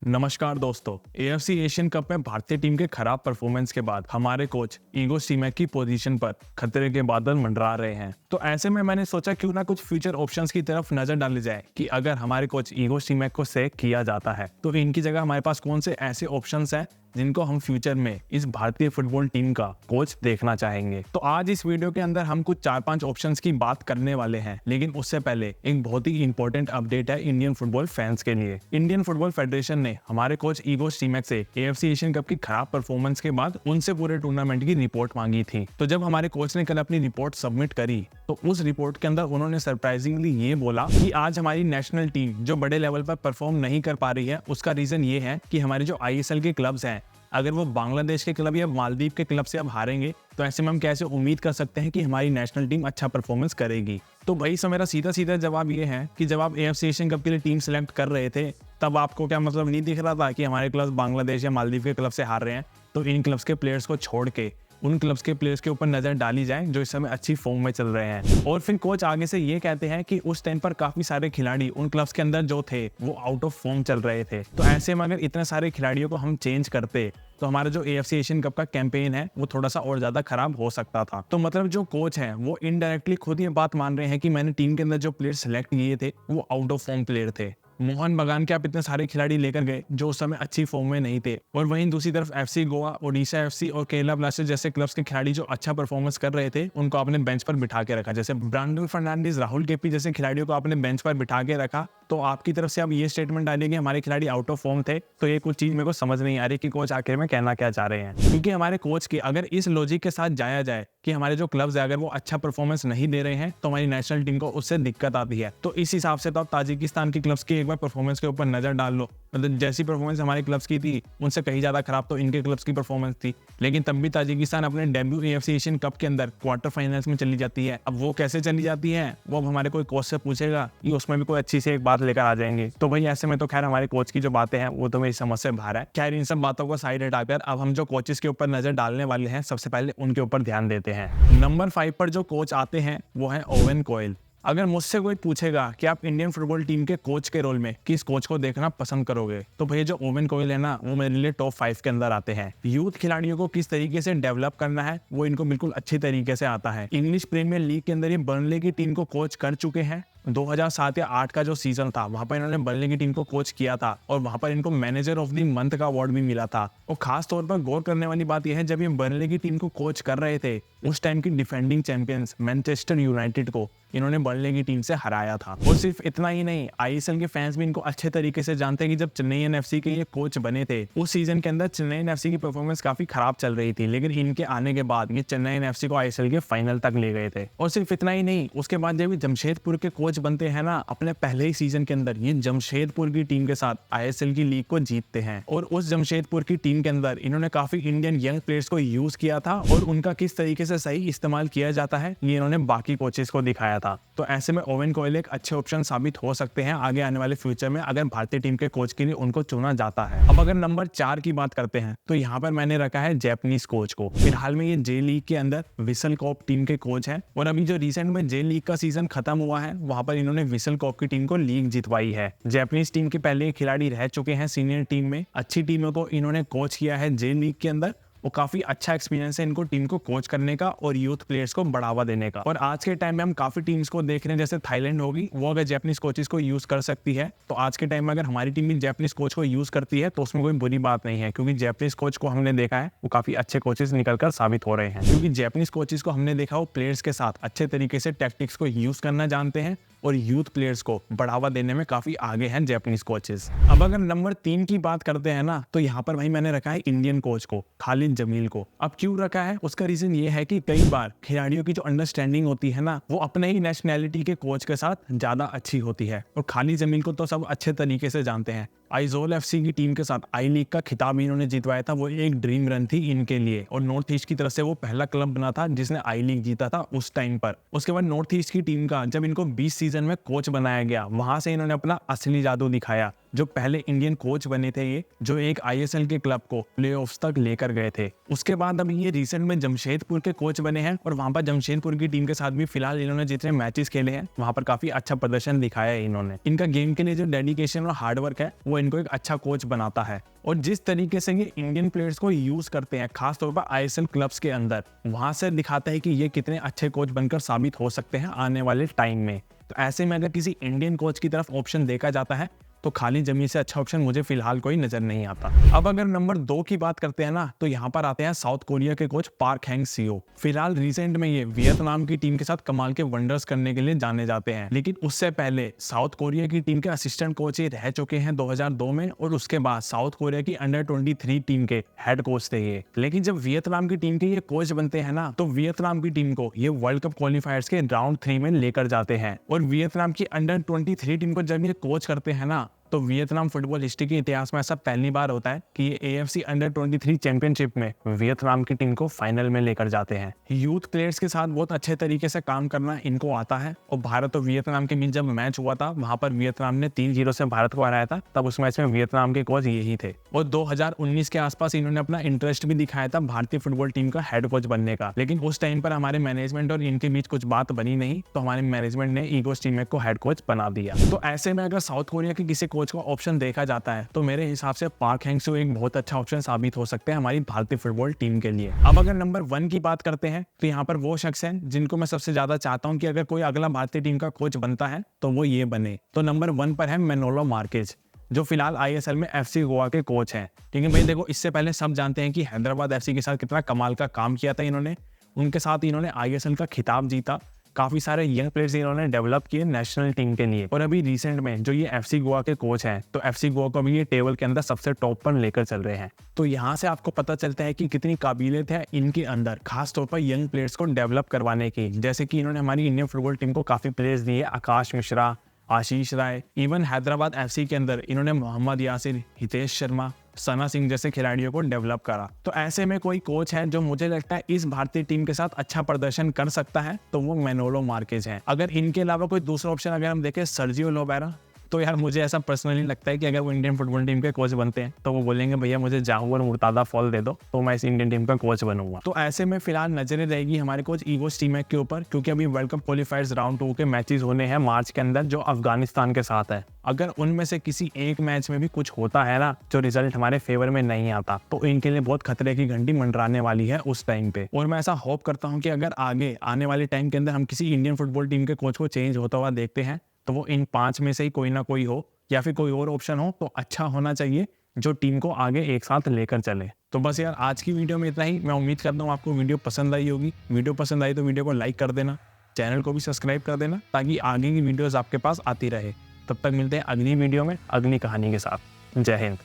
नमस्कार दोस्तों। AFC Asian cup में भारतीय टीम के खराब परफॉर्मेंस के बाद हमारे कोच ईगो स्टीमैक की पोजीशन पर खतरे के बादल मंडरा रहे हैं। तो ऐसे में मैंने सोचा क्यों ना कुछ फ्यूचर ऑप्शंस की तरफ नजर डाली जाए कि अगर हमारे कोच ईगो स्टीमैक को सेक किया जाता है तो इनकी जगह हमारे पास कौन से ऐसे ऑप्शंस हैं जिनको हम फ्यूचर में इस भारतीय फुटबॉल टीम का कोच देखना चाहेंगे। तो आज इस वीडियो के अंदर हम कुछ 4-5 ऑप्शंस की बात करने वाले हैं, लेकिन उससे पहले एक बहुत ही इंपॉर्टेंट अपडेट है इंडियन फुटबॉल फैंस के लिए। इंडियन फुटबॉल फेडरेशन ने हमारे कोच ईगो स्टीमैक से एएफसी एशियन कप की खराब परफॉर्मेंस के बाद उनसे पूरे टूर्नामेंट की रिपोर्ट मांगी थी। तो जब हमारे कोच ने कल अपनी रिपोर्ट सबमिट करी तो उस रिपोर्ट के अंदर उन्होंने सरप्राइजिंगली ये बोला कि आज हमारी नेशनल टीम जो बड़े लेवल पर परफॉर्म नहीं कर पा रही है, उसका रीजन ये है कि हमारे जो आईएसएल के क्लब्स हैं, अगर वो बांग्लादेश के क्लब या मालदीव के क्लब से अब हारेंगे तो ऐसे में हम कैसे उम्मीद कर सकते हैं कि हमारी नेशनल टीम अच्छा परफॉर्मेंस करेगी। तो भाई से मेरा सीधा जवाब ये है कि जब आप एएफसी एशियन कप के लिए टीम सेलेक्ट कर रहे थे तब आपको क्या मतलब नहीं दिख रहा था कि हमारे क्लब बांग्लादेश या मालदीव के क्लब से हार रहे हैं, तो इन क्लब्स के प्लेयर्स को छोड़ के उन क्लब्स के प्लेयर्स के ऊपर नजर डाली जाए जो इस समय अच्छी फॉर्म में चल रहे हैं। और फिर कोच आगे से ये कहते हैं कि उस टाइम पर काफी सारे खिलाड़ी उन क्लब्स के अंदर जो थे वो आउट ऑफ फॉर्म चल रहे थे, तो ऐसे में अगर इतने सारे खिलाड़ियों को हम चेंज करते तो हमारा जो एएफसी एशियन कप का कैंपेन है वो थोड़ा सा और ज्यादा खराब हो सकता था। तो मतलब जो कोच है वो इनडायरेक्टली खुद ये बात मान रहे हैं कि मैंने टीम के अंदर जो प्लेयर सेलेक्ट किए थे वो आउट ऑफ फॉर्म प्लेयर थे। मोहन बगान के आप इतने सारे खिलाड़ी लेकर गए जो उस समय अच्छी फॉर्म में नहीं थे, और वहीं दूसरी तरफ एफसी गोवा, ओडिशा एफसी और केरला ब्लास्टर्स जैसे क्लब्स के खिलाड़ी जो अच्छा परफॉर्मेंस कर रहे थे उनको आपने बेंच पर बिठा के रखा। जैसे ब्रांडन फर्नांडिस, राहुल केपी जैसे खिलाड़ियों को आपने बेंच पर बिठा के रखा, तो आपकी तरफ से आप ये स्टेटमेंट डालिए कि हमारे खिलाड़ी आउट ऑफ फॉर्म थे। तो ये कुछ चीज मेरे को समझ नहीं आ रही कि कोच आखिर में कहना क्या चाह रहे हैं, क्योंकि हमारे कोच की अगर इस लॉजिक के साथ जाया जाए कि हमारे जो क्लब्स है अगर वो अच्छा परफॉर्मेंस नहीं दे रहे हैं तो हमारी नेशनल टीम को उससे दिक्कत आती है। तो इस हिसाब से तो आप ताजिकिस्तान की क्लब्स की एक बार परफॉर्मेंस के ऊपर नजर डाल लो। मतलब जैसी परफॉर्मेंस हमारे क्लब्स की थी उनसे कहीं ज्यादा खराब तो इनके क्लब्स की परफॉर्मेंस थी, लेकिन तब भी ताजिकिस्तान अपने डेब्यू एएफसी एशियन कप के अंदर क्वार्टर फाइनल्स में चली जाती है। अब वो कैसे चली जाती है वो अब हमारे कोई कोच से पूछेगा कि उसमें भी कोई अच्छी सी एक बात लेकर आ जाएंगे। तो भाई ऐसे में तो खैर हमारे कोच की जो बातें हैं वो तो मेरी समझ से बाहर है। खैर इन सब बातों को साइड हटाकर अब हम जो कोचेस के ऊपर नजर डालने वाले हैं सबसे पहले उनके ऊपर ध्यान देते हैं। नंबर 5 पर जो कोच आते हैं वो है ओवेन कोयल। अगर मुझसे कोई पूछेगा कि आप इंडियन फुटबॉल टीम के कोच के रोल में किस कोच को देखना पसंद करोगे, तो भैया जो ओवेन कोयल है ना वो मेरे लिए टॉप 5 के अंदर आते हैं। यूथ खिलाड़ियों को किस तरीके से डेवलप करना है वो इनको बिल्कुल अच्छी तरीके से आता है। इंग्लिश प्रीमियर लीग के अंदर ये बर्नले की टीम को कोच कर चुके हैं। 2007 या 8 का जो सीजन था वहां पर इन्होंने बर्नले की टीम को कोच किया था और वहां पर इनको मैनेजर ऑफ द मंथ का अवार्ड भी मिला था। और खास तौर पर गौर करने वाली बात यह है, जब ये बर्नले की टीम को कोच कर रहे थे उस टाइम की डिफेंडिंग चैंपियंस मैनचेस्टर यूनाइटेड को इन्होंने बर्नले की टीम से हराया था। और सिर्फ इतना ही नहीं, आईएसएल के फैंस भी इनको अच्छे तरीके से जानते हैं कि जब चेन्नई एफसी के ये कोच बने थे उस सीजन के अंदर चेन्नई एफसी की परफॉर्मेंस काफी खराब चल रही थी, लेकिन इनके आने के बाद ये चेन्नई एफसी को आईएसएल के फाइनल तक ले गए थे। और सिर्फ इतना ही नहीं, उसके बाद जब जमशेदपुर के कोच बनते हैं ना अपने पहले ही सीजन के अंदर, ये जमशेदपुर की टीम के साथ आईएसएल की लीग को जीतते हैं। और उस जमशेदपुर की टीम के अंदर इन्होंने काफी इंडियन यंग प्लेयर्स को यूज किया था और उनका किस तरीके से सही इस्तेमाल किया जाता है ये इन्होंने बाकी कोचेस को दिखाया था। तो ऐसे में ओवेन कोयल एक अच्छे ऑप्शन साबित हो सकते हैं आगे आने वाले फ्यूचर में अगर भारतीय टीम के कोच के लिए उनको चुना जाता है। अब अगर नंबर 4 की बात करते हैं तो यहाँ पर मैंने रखा है जापानीज कोच को। फिलहाल में ये जे लीग के अंदर विसल कॉप टीम के कोच हैं और अभी जो रिसेंट में जे लीग का सीजन खत्म हुआ है वहां पर इन्होंने विसल कॉप की टीम को लीग जितवाई है। जापानीज टीम के पहले खिलाड़ी रह चुके हैं सीनियर टीम में, अच्छी टीमों को इन्होंने कोच किया है जे लीग के अंदर। वो काफी अच्छा एक्सपीरियंस है इनको टीम को कोच करने का और यूथ प्लेयर्स को बढ़ावा देने का। और आज के टाइम में हम काफी टीम्स को देख रहे हैं, जैसे थाईलैंड होगी वो अगर जापानीज कोचेस को यूज कर सकती है तो आज के टाइम में अगर हमारी टीम भी जापानीज कोच को यूज करती है तो उसमें कोई बुरी बात नहीं है, क्योंकि जापानीज कोच को हमने देखा है वो काफी अच्छे कोचेस निकलकर साबित हो रहे हैं। क्योंकि जापानीज कोचेस को हमने देखा वो प्लेयर्स के साथ अच्छे तरीके से टैक्टिक्स को यूज करना जानते हैं और यूथ प्लेयर्स को बढ़ावा देने में काफी आगे हैं जापानीज कोचेस। अब अगर नंबर 3 की बात करते हैं ना तो यहाँ पर भाई मैंने रखा है इंडियन कोच को, खालिद जमील को। अब क्यों रखा है उसका रीजन ये है कि कई बार खिलाड़ियों की जो अंडरस्टैंडिंग होती है ना वो अपने ही नेशनैलिटी के कोच के साथ ज्यादा अच्छी होती है। और खालिद जमील को तो सब अच्छे तरीके से जानते हैं। आइजोल एफसी की टीम के साथ आई लीग का खिताब इन्होंने जितवाया था, वो एक ड्रीम रन थी इनके लिए। और नॉर्थ ईस्ट की तरफ से वो पहला क्लब बना था जिसने आई लीग जीता था उस टाइम पर। उसके बाद नॉर्थ ईस्ट की टीम का जब इनको 20 सीजन में कोच बनाया गया वहां से इन्होंने अपना असली जादू दिखाया जो पहले इंडियन कोच बने थे ये, जो एक आईएसएल के क्लब को प्लेऑफ्स तक लेकर गए थे। उसके बाद अभी ये रिसेंट में जमशेदपुर के कोच बने हैं और वहां पर जमशेदपुर की टीम के साथ भी फिलहाल इन्होंने जितने मैचेस खेले हैं वहां पर काफी अच्छा प्रदर्शन दिखाया है इन्होंने। इनका गेम के लिए जो डेडिकेशन और हार्डवर्क है वो इनको एक अच्छा कोच बनाता है। और जिस तरीके से ये इंडियन प्लेयर्स को यूज करते हैं खासतौर पर आईएसएल क्लब्स के अंदर, वहां से दिखाता है कि ये कितने अच्छे कोच बनकर साबित हो सकते हैं आने वाले टाइम में। तो ऐसे में अगर किसी इंडियन कोच की तरफ ऑप्शन देखा जाता है तो खाली जमीन से अच्छा ऑप्शन मुझे फिलहाल कोई नजर नहीं आता। अब अगर नंबर 2 की बात करते हैं ना, तो यहाँ पर आते हैं साउथ कोरिया के कोच पार्क हैंग सीओ। फिलहाल रिसेंट में ये वियतनाम की टीम के साथ कमाल के वंडर्स करने के लिए जाने जाते हैं, लेकिन उससे पहले साउथ कोरिया की टीम के असिस्टेंट कोच ये रह चुके हैं 2002 में, और उसके बाद साउथ कोरिया की अंडर 23 टीम के हेड कोच थे ये। लेकिन जब वियतनाम की टीम के ये कोच बनते हैं ना, तो वियतनाम की टीम को ये वर्ल्ड कप क्वालिफायर्स के राउंड 3 में लेकर जाते हैं। और वियतनाम की अंडर 23 टीम को जब ये कोच करते हैं ना, तो वियतनाम फुटबॉल हिस्ट्री के इतिहास में ऐसा पहली बार होता है कि ये एएफसी अंडर 23 चैंपियनशिप में वियतनाम की टीम को फाइनल में लेकर जाते हैं। यूथ प्लेयर्स के साथ बहुत अच्छे तरीके से काम करना इनको आता है। और भारत और वियतनाम के बीच जब मैच हुआ था, वहां पर वियतनाम ने 3-0 से भारत को हराया था। तब उस मैच में वियतनाम के कोच यही थे। और 2019 के आसपास इन्होंने अपना इंटरेस्ट भी दिखाया था भारतीय फुटबॉल टीम का हेड कोच बनने का, लेकिन उस टाइम पर हमारे मैनेजमेंट और इनके बीच कुछ बात बनी नहीं, तो हमारे मैनेजमेंट ने ईगोस टीमैक को हेड कोच बना दिया। तो ऐसे में अगर साउथ कोरिया के किसी कोच का ऑप्शन देखा जाता है तो मेरे हिसाब से पार्क हैंग-सो एक बहुत अच्छा ऑप्शन साबित हो सकते हैं हमारी भारतीय फुटबॉल टीम के लिए। अब अगर नंबर 1 की बात करते हैं तो यहाँ पर वो शख्स हैं जिनको मैं सबसे ज्यादा चाहता हूँ कि अगर कोई अगला भारतीय टीम का कोच बनता है तो वो ये बने। तो नंबर 1 पर है मैनोलो मार्केज, जो फिलहाल आईएसएल में एफसी गोवा के कोच हैं। ठीक है भाई, देखो इससे पहले सब जानते हैं कि हैदराबाद एफसी के साथ कितना कमाल का काम किया था इन्होंने। उनके साथ इन्होंने आईएसएल का खिताब जीता, काफी सारे यंग प्लेयर्स इन्होंने डेवलप किए नेशनल टीम के लिए। और अभी रिसेंट में जो ये एफसी गोवा के कोच हैं, तो एफसी गोवा को भी ये टेबल के अंदर सबसे टॉप पर लेकर चल रहे हैं। तो यहाँ से आपको पता चलता है कि कितनी काबिलियत है इनके अंदर, खास तौर पर यंग प्लेयर्स को डेवलप करवाने की। जैसे कि इन्होंने हमारी इंडियन फुटबॉल टीम को काफी प्लेयर्स दिए, आकाश मिश्रा, आशीष राय, इवन हैदराबाद एफसी के अंदर इन्होंने मोहम्मद यासिर, हितेश शर्मा, सना सिंह जैसे खिलाड़ियों को डेवलप करा। तो ऐसे में कोई कोच है जो मुझे लगता है इस भारतीय टीम के साथ अच्छा प्रदर्शन कर सकता है, तो वो मैनोलो मार्केज है। अगर इनके अलावा कोई दूसरा ऑप्शन अगर हम देखें सर्जियो लोबेरा, तो यार मुझे ऐसा पर्सनली लगता है कि अगर वो इंडियन फुटबॉल टीम के कोच बनते हैं तो वो बोलेंगे भैया मुझे जाहू और मुर्तादा फॉल दे दो, तो मैं इस इंडियन टीम का कोच बनूंगा। तो ऐसे में फिलहाल नजरें रहेगी हमारे कोच ईगोस टीमैक के ऊपर, क्योंकि अभी वर्ल्ड कप क्वालिफायर्स राउंड 2 के मैचेस होने हैं मार्च के अंदर, जो अफगानिस्तान के साथ है। अगर उनमें से किसी एक मैच में भी कुछ होता है ना, जो रिजल्ट हमारे फेवर में नहीं आता, तो इनके लिए बहुत खतरे की घंटी मंडराने वाली है उस टाइम पे। और मैं ऐसा होप करता हूँ कि अगर आगे आने वाले टाइम के अंदर हम किसी इंडियन फुटबॉल टीम के कोच को चेंज होता हुआ देखते हैं, तो वो इन 5 में से ही कोई ना कोई हो, या फिर कोई और ऑप्शन हो तो अच्छा होना चाहिए, जो टीम को आगे एक साथ लेकर चले। तो बस यार आज की वीडियो में इतना ही। मैं उम्मीद करता हूँ आपको वीडियो पसंद आई होगी। वीडियो पसंद आई तो वीडियो को लाइक कर देना, चैनल को भी सब्सक्राइब कर देना, ताकि आगे की वीडियोस आपके पास आती रहे। तब तक मिलते हैं अगली वीडियो में अगली कहानी के साथ। जय हिंद।